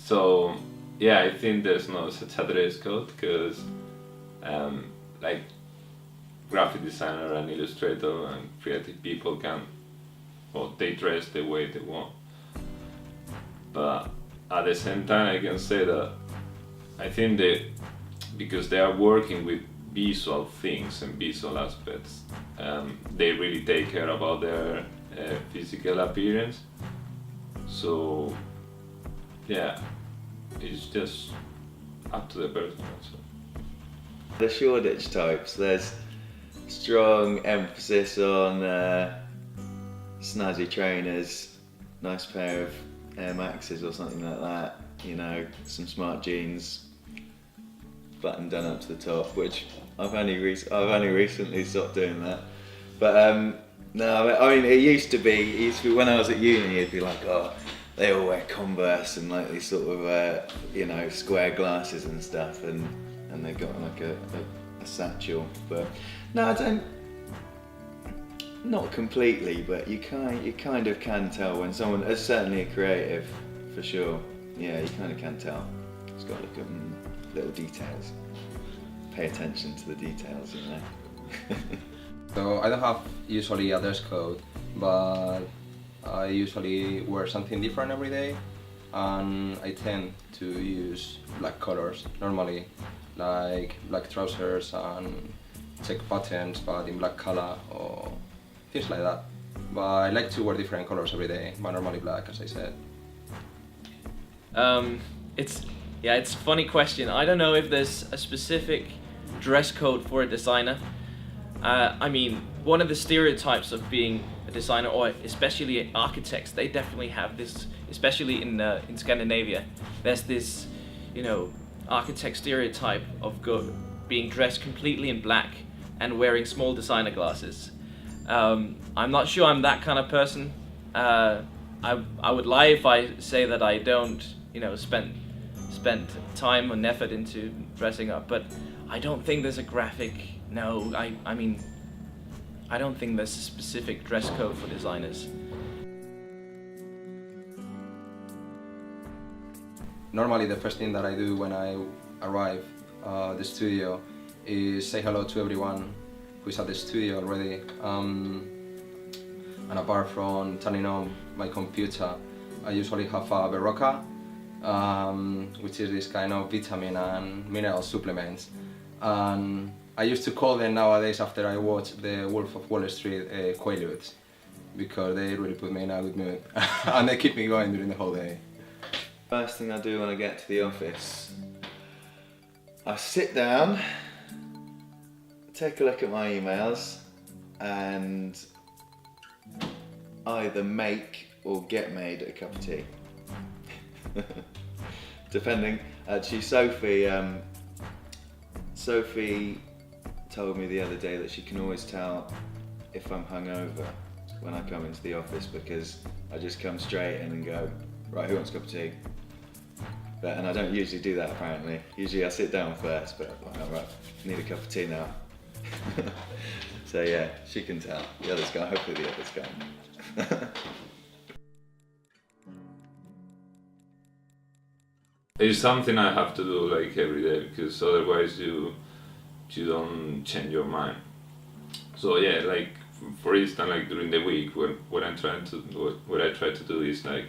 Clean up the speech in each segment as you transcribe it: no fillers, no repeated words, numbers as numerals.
So yeah, I think there's no such a dress code because like graphic designer and illustrator and creative people can, well, they dress the way they want. But at the same time, I can say that I think that because they are working with visual things and visual aspects, they really take care about their physical appearance. So yeah, it's just up to the person also. The Shoreditch types, there's strong emphasis on snazzy trainers, nice pair of Air Maxes or something like that, you know, some smart jeans, button done up to the top, which I've only recently stopped doing that. But no, I mean, it used to be when I was at uni, it'd be like, oh, they all wear Converse and like these sort of you know, square glasses and stuff, and they've got like a satchel. But no, I don't. Not completely, but you kind of can tell when someone is certainly a creative, for sure. Yeah, you kind of can tell. It's got to look at little details. Pay attention to the details, you know. So I don't have usually a dress code, but I usually wear something different every day, and I tend to use black colors normally, like black trousers and check buttons, but in black color or things like that. But I like to wear different colors every day, but normally black, as I said. It's a funny question. I don't know if there's a specific dress code for a designer. I mean, one of the stereotypes of being a designer, or especially architects, they definitely have this, especially in Scandinavia. There's this, you know, architect stereotype of being dressed completely in black and wearing small designer glasses. I'm not sure I'm that kind of person. I would lie if I say that I don't, you know, spend time and effort into dressing up, but I don't think there's a graphic. No, I mean, I don't think there's a specific dress code for designers. Normally the first thing that I do when I arrive at the studio is say hello to everyone who's at the studio already. And apart from turning on my computer, I usually have a Berocca, which is this kind of vitamin and mineral supplements. And I used to call them nowadays, after I watched the Wolf of Wall Street, Quaaludes, because they really put me in a good mood and they keep me going during the whole day. First thing I do when I get to the office, I sit down, take a look at my emails, and either make or get made a cup of tea. Depending. Actually, Sophie told me the other day that she can always tell if I'm hungover when I come into the office, because I just come straight in and go, right, who wants a cup of tea? And I don't usually do that, apparently. Usually I sit down first, but I'm like, right, need a cup of tea now. So yeah, she can tell. The others can't, hopefully the others can't. It's something I have to do like every day, because otherwise you don't change your mind. So yeah, like for instance, like during the week, what I try to do is like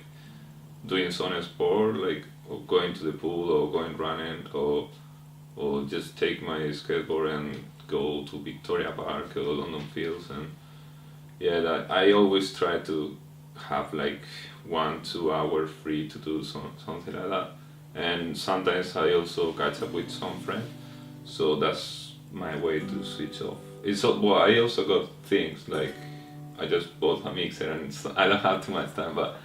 doing some sport, like or going to the pool or going running, or just take my skateboard and go to Victoria Park or London Fields. And yeah, that I always try to have like 1-2 hours free to do something like that. And sometimes I also catch up with some friends, so that's my way to switch off. Well, I also got things like I just bought a mixer and I don't have too much time, but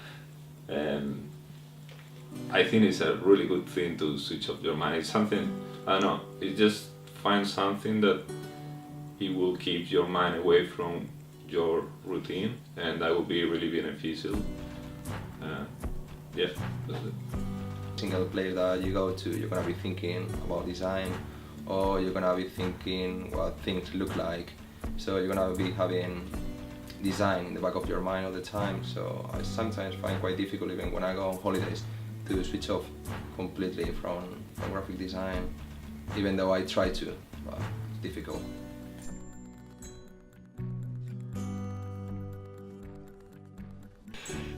I think it's a really good thing to switch off your mind. It's something, I don't know, it just find something that it will keep your mind away from your routine, and that will be really beneficial. Yeah, that's it. Single place that you go to, you're gonna be thinking about design, or you're gonna be thinking what things look like. So you're gonna be having design in the back of your mind all the time. So I sometimes find quite difficult, even when I go on holidays, to switch off completely from graphic design, even though I try to, but it's difficult.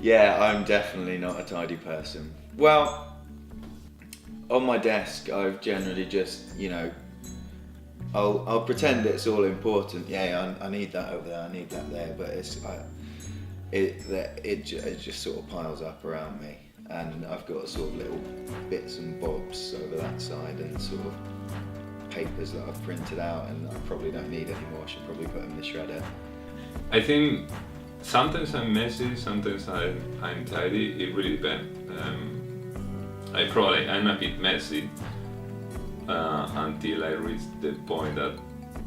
Yeah, I'm definitely not a tidy person. Well, on my desk, I've generally just, you know, I'll pretend it's all important. Yeah, I need that over there, I need that there, but it just sort of piles up around me, and I've got sort of little bits and bobs over that side, and sort of papers that I've printed out and I probably don't need anymore. I should probably put them in the shredder. I think sometimes I'm messy, sometimes I'm tidy. It really depends. I'm a bit messy until I reach the point that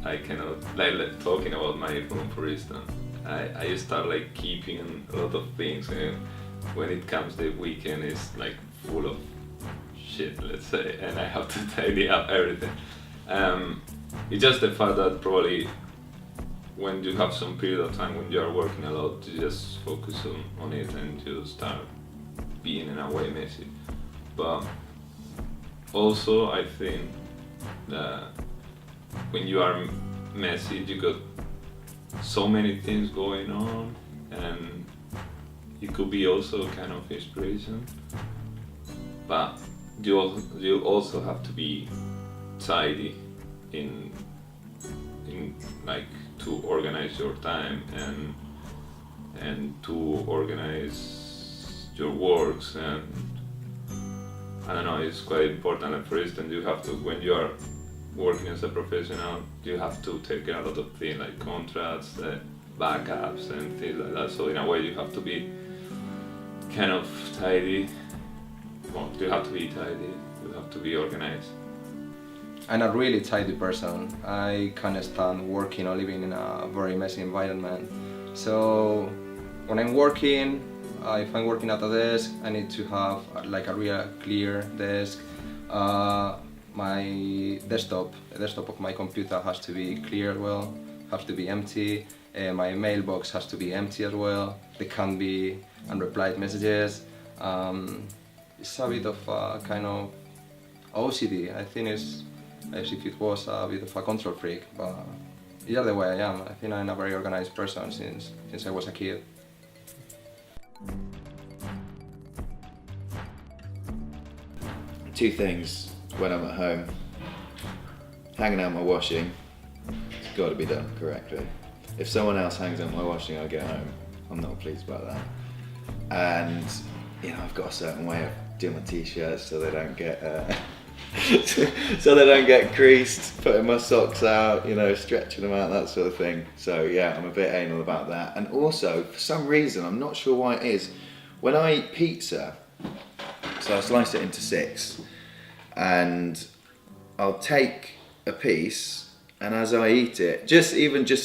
I cannot, like talking about my room for instance. I start like keeping a lot of things, and when it comes the weekend, it's like full of shit, let's say, and I have to tidy up everything. It's just the fact that probably when you have some period of time when you are working a lot, you just focus on it and you start being in a way messy. But also I think that when you are messy, you got so many things going on, and it could be also kind of inspiration. But you also have to be tidy in like to organize your time and to organize your works, and I don't know, it's quite important. Like for instance, you have to, when you are working as a professional, you have to take care of a lot of things like contracts, backups and things like that. So in a way you have to be kind of tidy. Well, you have to be tidy, you have to be organized. I'm a really tidy person. I can't stand working or living in a very messy environment. So when I'm working, if I'm working at a desk, I need to have like a real clear desk. My desktop, the desktop of my computer has to be clear as well, has to be empty. My mailbox has to be empty as well. There can't be unreplied messages. It's a bit of a kind of OCD. I think it's as if it was a bit of a control freak, but yeah, the way I am. I think I'm a very organized person since I was a kid. Two things when I'm at home. Hanging out my washing, it's got to be done correctly. If someone else hangs out my washing, I get home, I'm not pleased about that. And you know, I've got a certain way of doing my t-shirts so they don't get so they don't get creased, putting my socks out, you know, stretching them out, that sort of thing. So yeah, I'm a bit anal about that. And also, for some reason, I'm not sure why it is, when I eat pizza, so I slice it into 6, and I'll take a piece, and as I eat it, just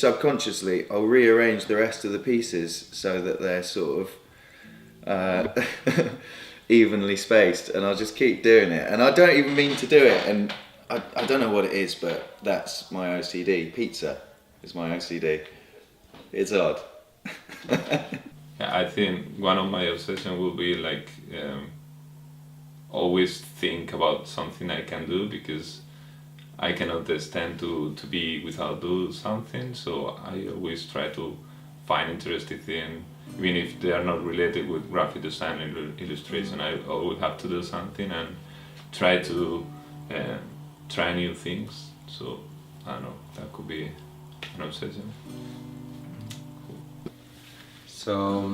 subconsciously, I'll rearrange the rest of the pieces so that they're sort of evenly spaced, and I'll just keep doing it. And I don't even mean to do it, and I don't know what it is, but that's my OCD. Pizza is my OCD. It's odd. I think one of my obsession will be like always think about something I can do, because I cannot stand to be without do something. So I always try to find interesting things, even if they are not related with graphic design and illustration. I always have to do something and try to try new things. So I don't know, that could be an obsession. So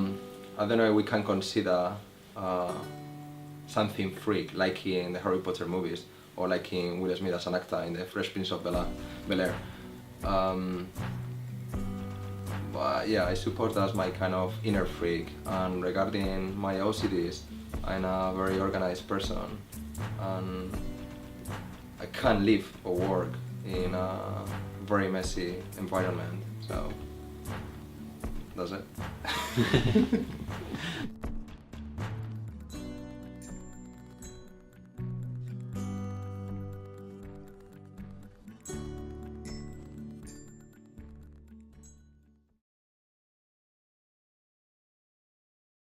I don't know if we can consider something freak, like in the Harry Potter movies, or like in Will Smith as an actor in the Fresh Prince of Bel-Air. But yeah, I suppose that's my kind of inner freak. And regarding my OCDs, I'm a very organized person, and I can't live or work in a very messy environment. So that's it.